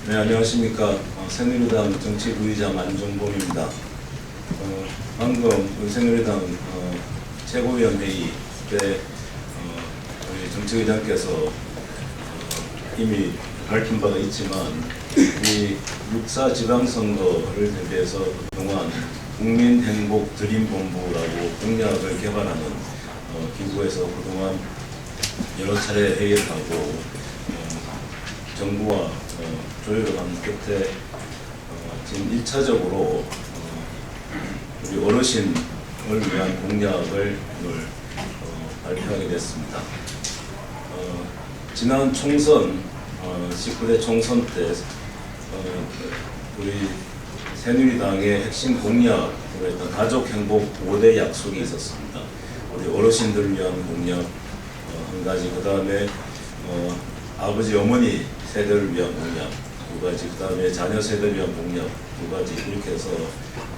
네, 안녕하십니까. 새누리당 정치부의장 안종범입니다. 방금 새누리당 최고위원 회의 때 우리 정치의장께서 이미 밝힌 바가 있지만 이 6.4 지방선거를 대비해서 그동안 국민행복드림본부라고 공약을 개발하는 기구에서 그동안 여러 차례 회의를 하고 정부와 조율을 한 끝에 지금 1차적으로 우리 어르신을 위한 공약을 오늘 발표하게 됐습니다. 지난 총선 19대 총선 때 우리 새누리당의 핵심 공약으로 했던 가족행복 5대 약속이 있었습니다. 우리 어르신들을 위한 공약 한 가지, 그 다음에 아버지 어머니 세대를 위한 공약 두 가지, 그 다음에 자녀 세대를 위한 공약 두 가지, 이렇게 해서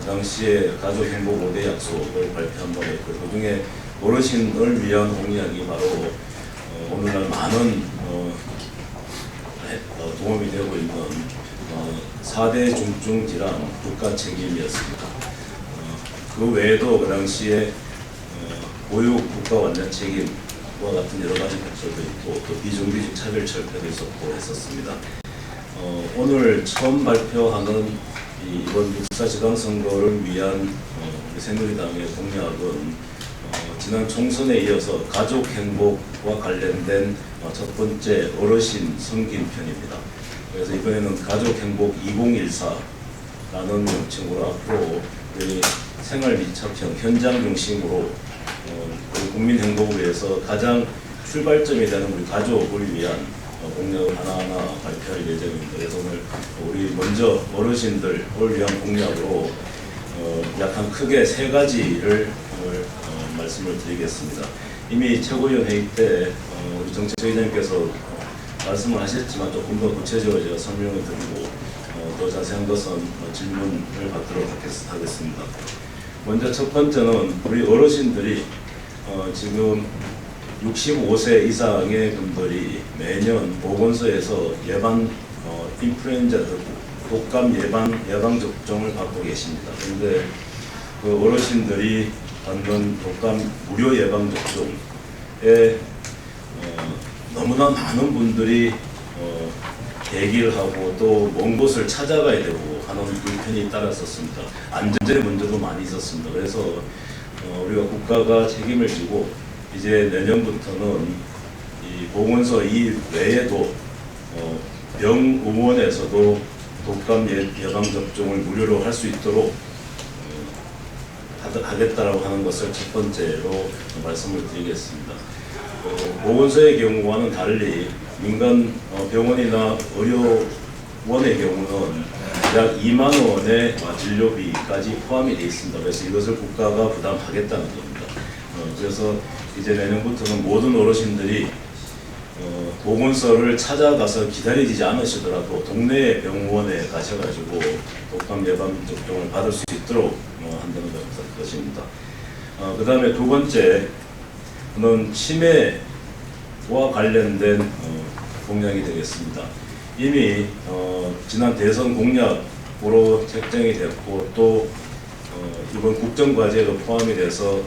그 당시에 가족행복 5대 약속을 발표한 바가 있고, 그 중에 어르신을 위한 공약이 바로 오늘날 많은 도움이 되고 있는 4대 중증 질환 국가 책임이었습니다. 그 외에도 그 당시에 보육 국가 완전 책임과 같은 여러 가지 법조도 있고, 또 비정규직 차별 철폐도 있었고 했었습니다. 오늘 처음 발표하는 이번 6.4 지방선거를 위한 우리 새누리당의 공약은 지난 총선에 이어서 가족 행복과 관련된 첫 번째 어르신 섬긴 편입니다. 그래서 이번에는 가족 행복 2014라는 명칭으로 앞으로 우리 생활 밀착형 현장 중심으로 우리 국민 행복을 위해서 가장 출발점이 되는 우리 가족을 위한 공약을 하나하나 발표할 예정입니다. 그래서 오늘 우리 먼저 어르신들을 위한 공약으로 약간 크게 세 가지를 오늘 말씀을 드리겠습니다. 이미 최고위원 회의 때 우리 정책위원장님께서 말씀을 하셨지만 조금 더 구체적으로 제가 설명을 드리고 더 자세한 것은 질문을 받도록 하겠습니다. 먼저 첫 번째는 우리 어르신들이 지금 65세 이상의 분들이 매년 보건소에서 인플루엔자 독감 예방 접종을 받고 계십니다. 그런데 그 어르신들이 받는 독감 무료 예방 접종에 너무나 많은 분들이 대기를 하고 또 먼 곳을 찾아가야 되고 하는 불편이 따랐었습니다. 안전의 문제도 많이 있었습니다. 그래서 우리가 국가가 책임을 지고 이제 내년부터는 이 보건소 이외에도 병의원에서도 독감 예방 접종을 무료로 할 수 있도록 하겠다라고 하는 것을 첫 번째로 말씀을 드리겠습니다. 보건소의 경우와는 달리 민간 병원이나 의료원의 경우는 약 2만 원의 진료비까지 포함이 되어 있습니다. 그래서 이것을 국가가 부담하겠다는 겁니다. 그래서 이제 내년부터는 모든 어르신들이 보건소를 찾아가서 기다리지 않으시더라도 동네 병원에 가셔가지고 독감 예방 접종을 받을 수 있도록 한다는 것입니다. 그 다음에 두 번째는 치매와 관련된 공약이 되겠습니다. 이미 지난 대선 공약으로 책정이 됐고 또 이번 국정과제에도 포함이 돼서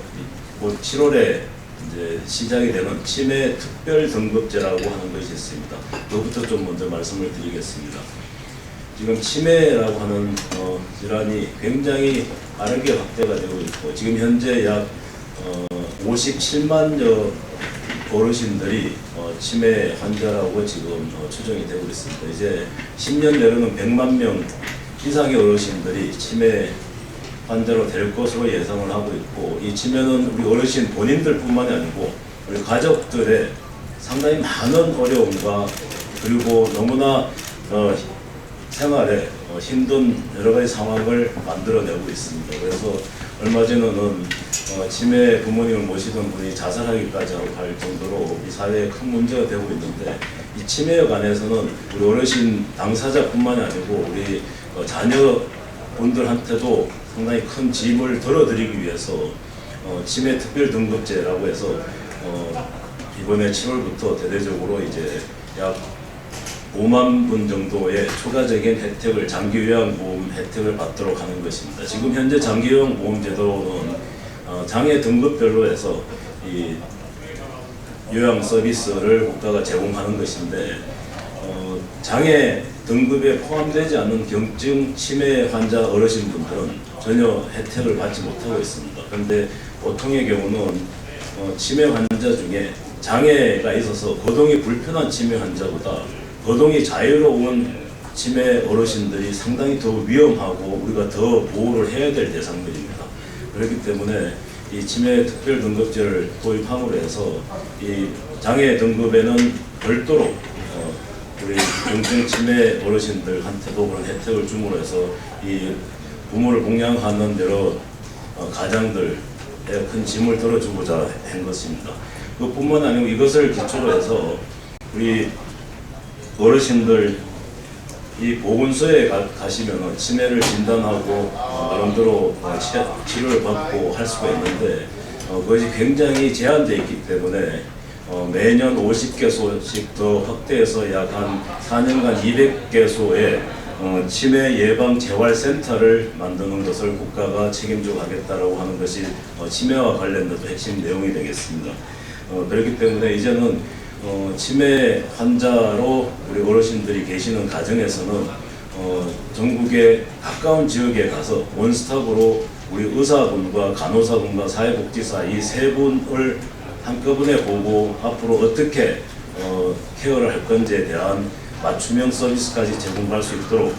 곧 7월에 이제 시작이 되는 치매 특별 등급제라고 하는 것이 있습니다. 그것부터 좀 먼저 말씀을 드리겠습니다. 지금 치매라고 하는 질환이 굉장히 빠르게 확대가 되고 있고, 지금 현재 약 57만여 어르신들이 치매 환자라고 지금 추정이 되고 있습니다. 이제 10년 내로는 100만 명 이상의 어르신들이 치매 환자로 될 것으로 예상을 하고 있고, 이 치매는 우리 어르신 본인들뿐만이 아니고 우리 가족들의 상당히 많은 어려움과 그리고 너무나 생활에 힘든 여러 가지 상황을 만들어내고 있습니다. 그래서 얼마 전에는 치매 부모님을 모시던 분이 자살하기까지 하고 갈 정도로 이 사회에 큰 문제가 되고 있는데, 이 치매에 관해서는 우리 어르신 당사자뿐만이 아니고 우리 자녀분들한테도 상당히 큰 짐을 덜어드리기 위해서 치매 특별 등급제라고 해서 이번에 7월부터 대대적으로 이제 약 5만 분 정도의 추가적인 혜택을 장기요양보험 혜택을 받도록 하는 것입니다. 지금 현재 장기요양보험 제도는 장애 등급별로 해서 이 요양 서비스를 국가가 제공하는 것인데 장애 등급에 포함되지 않은 경증 치매 환자 어르신분들은 전혀 혜택을 받지 못하고 있습니다. 그런데 보통의 경우는 치매 환자 중에 장애가 있어서 거동이 불편한 치매 환자보다 거동이 자유로운 치매 어르신들이 상당히 더 위험하고 우리가 더 보호를 해야 될 대상들입니다. 그렇기 때문에 이 치매 특별 등급제를 도입함으로 해서 이 장애 등급에는 별도로 우리 경증 치매 어르신들한테도 그런 혜택을 줌으로 해서 이 부모를 봉양하는 여러 가장들의 큰 짐을 덜어주고자 한 것입니다. 그뿐만 아니고 이것을 기초로 해서 우리 어르신들 이 보건소에 가시면 치매를 진단하고 나름대로 치료를 받고 할 수가 있는데 그것이 굉장히 제한되어 있기 때문에 매년 50개소씩 더 확대해서 약 한 4년간 200개소의 치매 예방 재활센터를 만드는 것을 국가가 책임져 가겠다라고 하는 것이 치매와 관련된 핵심 내용이 되겠습니다. 그렇기 때문에 이제는 치매 환자로 우리 어르신들이 계시는 가정에서는 전국의 가까운 지역에 가서 원스톱으로 우리 의사분과 간호사분과 사회복지사 이 세 분을 한꺼번에 보고 앞으로 어떻게 케어를 할 건지에 대한 맞춤형 서비스까지 제공할 수 있도록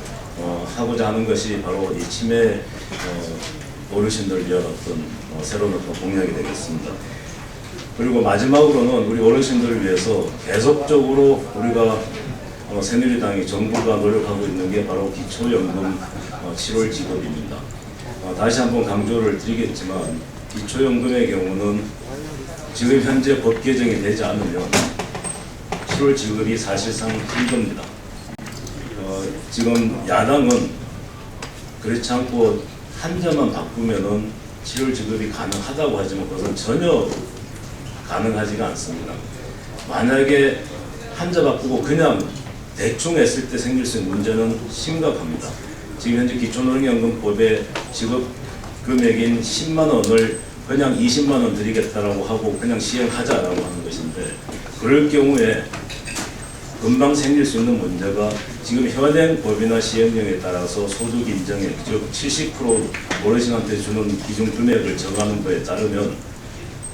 하고자 하는 것이 바로 이 치매 어르신들 위한 어떤 새로운 어떤 공약이 되겠습니다. 그리고 마지막으로는 우리 어르신들을 위해서 계속적으로 우리가 새누리당이 정부가 노력하고 있는 게 바로 기초연금 7월 지급입니다. 다시 한번 강조를 드리겠지만 기초연금의 경우는 지금 현재 법 개정이 되지 않으면 7월 지급이 사실상 힘듭니다. 지금 야당은 그렇지 않고 한자만 바꾸면은 7월 지급이 가능하다고 하지만 그것은 전혀 가능하지가 않습니다. 만약에 한자 바꾸고 그냥 대충 했을 때 생길 수 있는 문제는 심각합니다. 지금 현재 기초노령연금법의 지급 금액인 10만 원을 그냥 20만 원 드리겠다라고 하고 그냥 시행하자라고 하는 것인데 그럴 경우에 금방 생길 수 있는 문제가 지금 현행 법이나 시행령에 따라서 소득 인정액 즉 70% 어르신한테 주는 기준 금액을 정하는 거에 따르면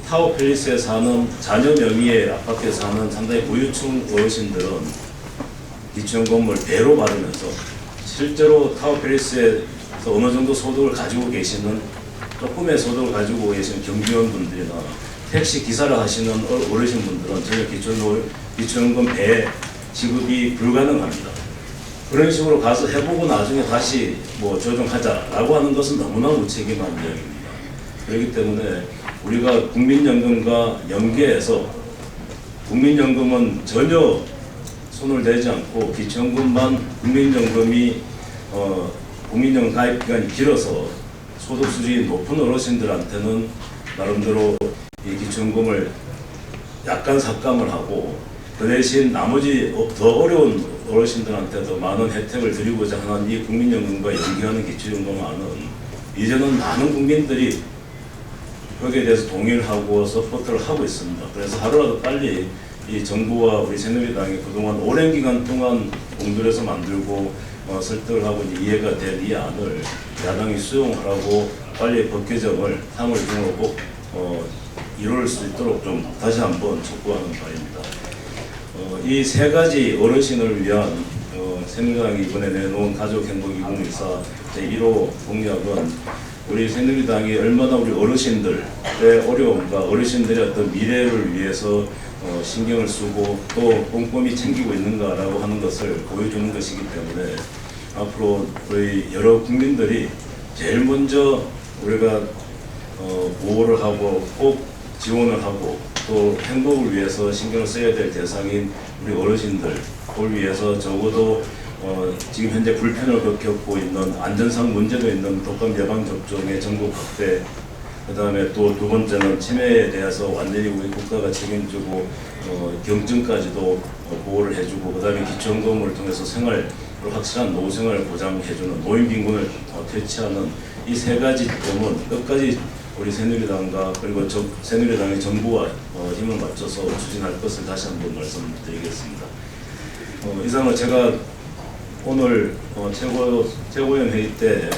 타워팰리스에 사는 자녀 명의의 아파트에 사는 상당히 부유층 어르신들은 기초연금을 배로 받으면서 실제로 타워팰리스에서 어느 정도 소득을 가지고 계시는 조금의 소득을 가지고 계시는 경비원분들이나 택시 기사를 하시는 어르신분들은 전혀 기초연금 배 지급이 불가능합니다. 그런 식으로 가서 해보고 나중에 다시 조정하자라고 하는 것은 너무나 무책임한 이야기입니다. 그렇기 때문에 우리가 국민연금과 연계해서 국민연금은 전혀 손을 대지 않고 기초연금만 국민연금이 국민연금 가입 기간이 길어서 소득 수준이 높은 어르신들한테는 나름대로 이 기초연금을 약간 삭감을 하고 그 대신 나머지 더 어려운 어르신들한테도 많은 혜택을 드리고자 하는 이 국민연금과 연계하는 기초연금안은 이제는 많은 국민들이 거기에 대해서 동의를 하고 서포트를 하고 있습니다. 그래서 하루라도 빨리 이 정부와 우리 새누리당이 그동안 오랜 기간 동안 공들여서 만들고 설득을 하고 이해가 된 이 안을 야당이 수용하라고 빨리 법 개정을 3월 중으로 꼭 이룰 수 있도록 좀 다시 한번 촉구하는 바입니다. 이 세 가지 어르신을 위한 새누리당이 이번에 내놓은 가족행복2024 제1호 공약은 우리 새누리당이 얼마나 우리 어르신들의 어려움과 어르신들의 어떤 미래를 위해서 신경을 쓰고 또 꼼꼼히 챙기고 있는가라고 하는 것을 보여주는 것이기 때문에 앞으로 우리 여러 국민들이 제일 먼저 우리가 보호를 하고 꼭 지원을 하고 또 행복을 위해서 신경을 써야 될 대상인 우리 어르신들을 위해서 적어도 지금 현재 불편을 겪고 있는 안전상 문제도 있는 독감 예방 접종의 전국 확대 그다음에 또 두 번째는 치매에 대해서 완전히 우리 국가가 책임지고 경증까지도 보호를 해주고, 그다음에 기초연금을 통해서 확실한 노후생활을 보장해주는 노인 빈곤을 퇴치하는 이 세 가지 점은 끝까지 우리 새누리당과 그리고 새누리당의 정부와 힘을 맞춰서 추진할 것을 다시 한번 말씀드리겠습니다. 이상을 제가 오늘 최고위원 회의 때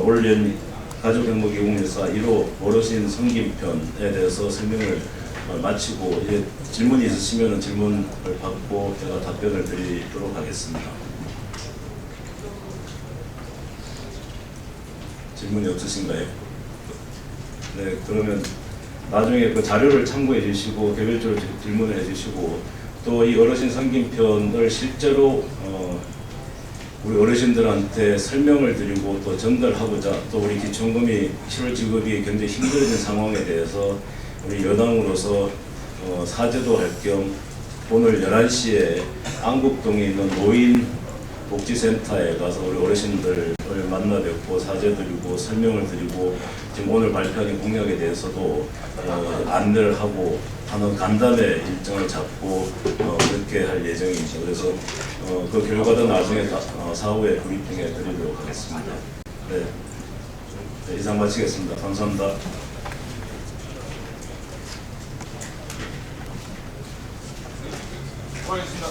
올린 가족행복기금회사 1호 어르신 성김편에 대해서 설명을 마치고, 이제 질문이 있으시면 질문을 받고 제가 답변을 드리도록 하겠습니다. 질문이 없으신가요? 네, 그러면 나중에 그 자료를 참고해 주시고 개별적으로 질문을 해 주시고, 또 이 어르신 성김편을 실제로 우리 어르신들한테 설명을 드리고 또 전달하고자, 또 우리 기초연금이 7월 지급이 굉장히 힘들어진 상황에 대해서 우리 여당으로서 사죄도 할 겸 오늘 11시에 안국동에 있는 노인복지센터에 가서 우리 어르신들을 만나 뵙고 사죄드리고 설명을 드리고, 지금 오늘 발표하는 공약에 대해서도 안내를 하고 하는 간담회 일정을 잡고 그렇게 할 예정이죠. 그래서 그 결과도 나중에 사후에 브리핑해 드리도록 하겠습니다. 네, 이상 마치겠습니다. 감사합니다. 수고하셨습니다.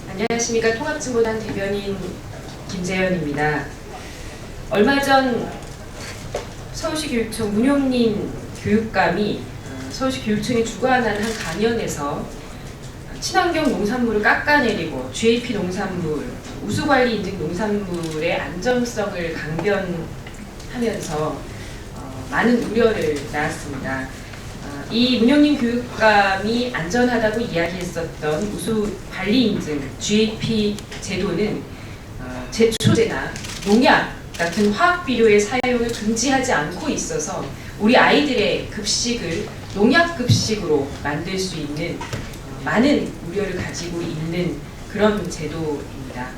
안녕하십니까. 통합진보당 대변인 김재현입니다. 얼마 전 서울시 교육청 문용린 교육감이 서울시 교육청이 주관한 한 강연에서 친환경 농산물을 깎아내리고 GAP 농산물, 우수관리 인증 농산물의 안전성을 강변하면서 많은 우려를 낳았습니다. 이 문용린 교육감이 안전하다고 이야기했었던 우수관리 인증 GAP 제도는 제초제나 농약 같은 화학 비료의 사용을 금지하지 않고 있어서 우리 아이들의 급식을 농약 급식으로 만들 수 있는 많은 우려를 가지고 있는 그런 제도입니다.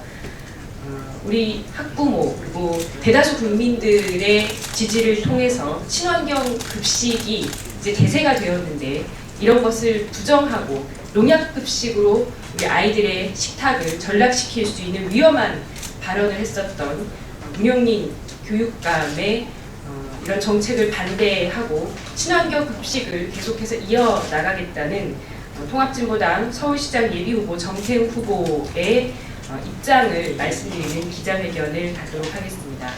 우리 학부모 그리고 대다수 국민들의 지지를 통해서 친환경 급식이 이제 대세가 되었는데, 이런 것을 부정하고 농약 급식으로 우리 아이들의 식탁을 전락시킬 수 있는 위험한 발언을 했었던 문용린 교육감의 이런 정책을 반대하고 친환경 급식을 계속해서 이어나가겠다는 통합진보당 서울시장 예비후보 정태웅 후보의 입장을 말씀드리는 기자회견을 갖도록 하겠습니다.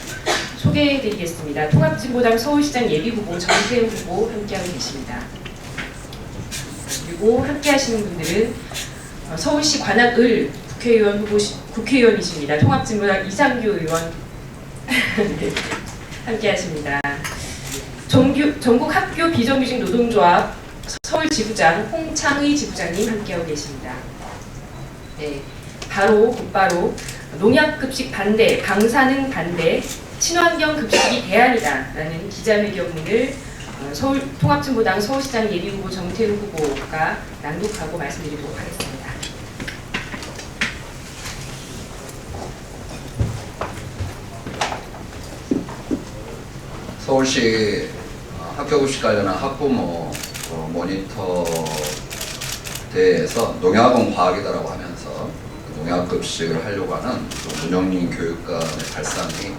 소개해드리겠습니다. 통합진보당 서울시장 예비후보 정태웅 후보 함께하고 계십니다. 그리고 함께하시는 분들은 서울시 관악을 국회의원이십니다. 통합진보당 이상규 의원 네, 함께하십니다. 전국 학교 비정규직 노동조합 서울지부장 홍창의 지부장님 함께하고 계십니다. 네, 곧바로 농약급식 반대, 방사능 반대, 친환경 급식이 대안이다라는 기자회견문을 통합진보당 서울시장 예비후보 정태웅 후보가 낭독하고 말씀드리도록 하겠습니다. 서울시 학교급식 관련한 학부모 모니터 대회에서 농약은 과학이다라고 하면서 농약급식을 하려고 하는 문용린 교육감의 발상이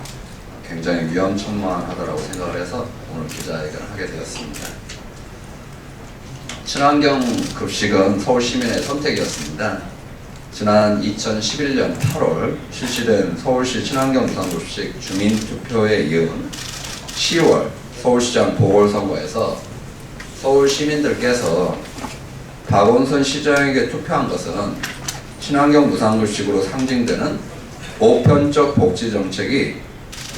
굉장히 위험천만하다라고 생각을 해서 오늘 기자회견을 하게 되었습니다. 친환경 급식은 서울 시민의 선택이었습니다. 지난 2011년 8월 실시된 서울시 친환경 무상급식 주민투표에 이은 10월 서울시장 보궐선거에서 서울 시민들께서 박원순 시장에게 투표한 것은 친환경 무상급식으로 상징되는 보편적 복지 정책이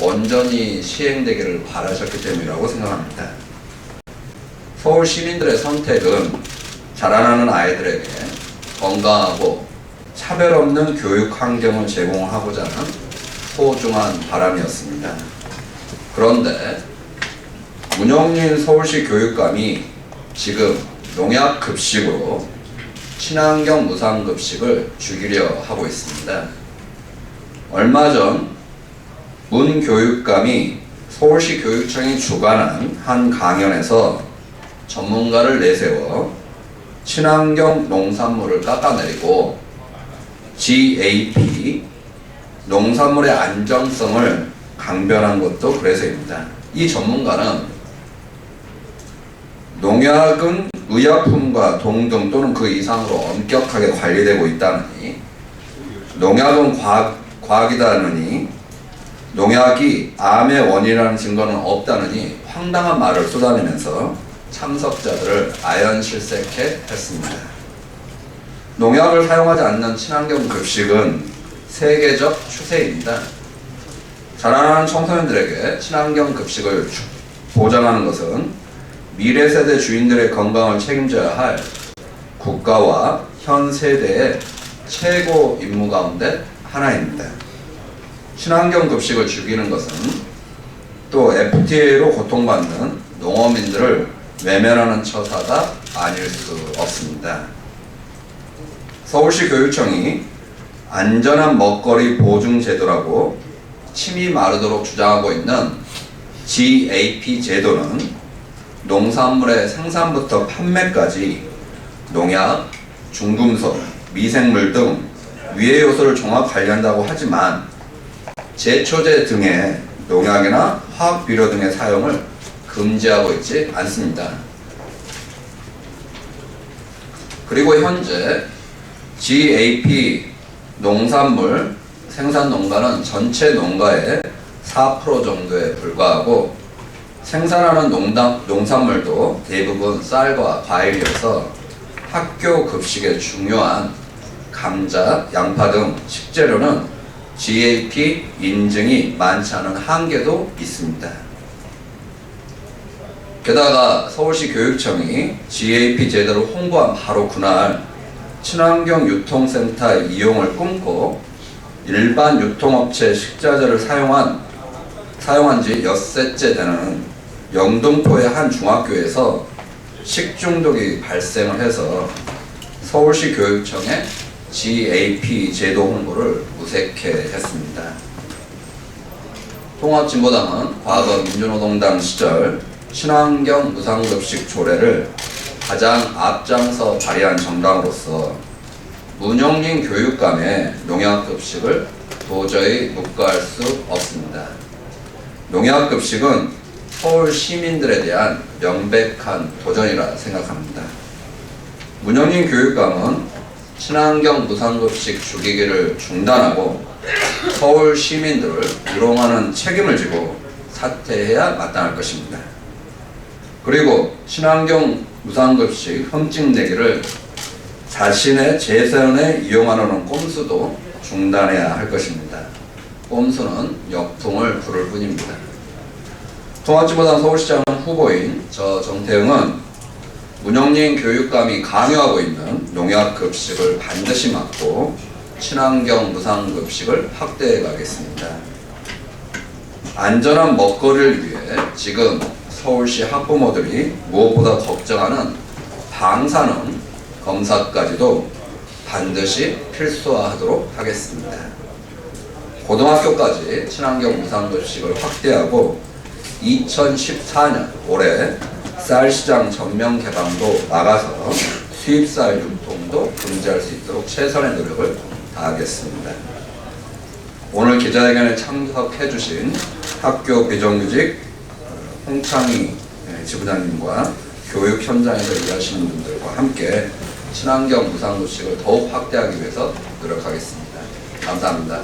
온전히 시행되기를 바라셨기 때문이라고 생각합니다. 서울 시민들의 선택은 자라나는 아이들에게 건강하고 차별 없는 교육 환경을 제공하고자 하는 소중한 바람이었습니다. 그런데 문영린 서울시 교육감이 지금 농약급식으로 친환경 무상급식을 주기려 하고 있습니다. 얼마 전 문 교육감이 서울시 교육청이 주관한 한 강연에서 전문가를 내세워 친환경 농산물을 깎아내리고 GAP, 농산물의 안정성을 강변한 것도 그래서입니다. 이 전문가는 농약은 의약품과 동등 또는 그 이상으로 엄격하게 관리되고 있다느니, 농약은 과학이다느니, 농약이 암의 원인이라는 증거는 없다느니 황당한 말을 쏟아내면서 참석자들을 아연실색해 했습니다. 농약을 사용하지 않는 친환경 급식은 세계적 추세입니다. 자라나는 청소년들에게 친환경 급식을 보장하는 것은 미래 세대 주인들의 건강을 책임져야 할 국가와 현 세대의 최고 임무 가운데 하나입니다. 친환경 급식을 죽이는 것은 또 FTA로 고통받는 농어민들을 외면하는 처사가 아닐 수 없습니다. 서울시 교육청이 안전한 먹거리 보증 제도라고 침이 마르도록 주장하고 있는 GAP 제도는 농산물의 생산부터 판매까지 농약, 중금속, 미생물 등 위해 요소를 종합 관리한다고 하지만 제초제 등의 농약이나 화학 비료 등의 사용을 금지하고 있지 않습니다. 그리고 현재 GAP 농산물 생산 농가는 전체 농가의 4% 정도에 불과하고, 생산하는 농산물도 대부분 쌀과 과일이어서 학교 급식에 중요한 감자, 양파 등 식재료는 GAP 인증이 많지 않은 한계도 있습니다. 게다가 서울시 교육청이 GAP 제도를 홍보한 바로 그날 친환경 유통센터 이용을 끊고 일반 유통업체 식자재를 사용한 지 엿새째 되는 영등포의 한 중학교에서 식중독이 발생을 해서 서울시 교육청에 GAP 제도 홍보를 무색해 했습니다. 통합진보당은 과거 민주노동당 시절 친환경 무상급식 조례를 가장 앞장서 발의한 정당으로서 문영린 교육감의 농약급식을 도저히 묵과할 수 없습니다. 농약급식은 서울 시민들에 대한 명백한 도전이라 생각합니다. 문영린 교육감은 친환경 무상급식 주기기를 중단하고 서울 시민들을 유롱하는 책임을 지고 사퇴해야 마땅할 것입니다. 그리고 친환경 무상급식 흠집내기를 자신의 재선에 이용하려는 꼼수도 중단해야 할 것입니다. 꼼수는 역풍을 부를 뿐입니다. 통합진보당 서울시장 후보인 저 정태응은 문영린 교육감이 강요하고 있는 농약급식을 반드시 막고 친환경 무상급식을 확대해 가겠습니다. 안전한 먹거리를 위해 지금 서울시 학부모들이 무엇보다 걱정하는 방사능 검사까지도 반드시 필수화하도록 하겠습니다. 고등학교까지 친환경 무상급식을 확대하고 2014년 올해 쌀시장 전면 개방도 막아서 수입쌀 유통도 금지할 수 있도록 최선의 노력을 다하겠습니다. 오늘 기자회견에 참석해 주신 학교 비정규직 홍창희 지부장님과 교육 현장에서 일하시는 분들과 함께 친환경 무상급식을 더욱 확대하기 위해서 노력하겠습니다. 감사합니다.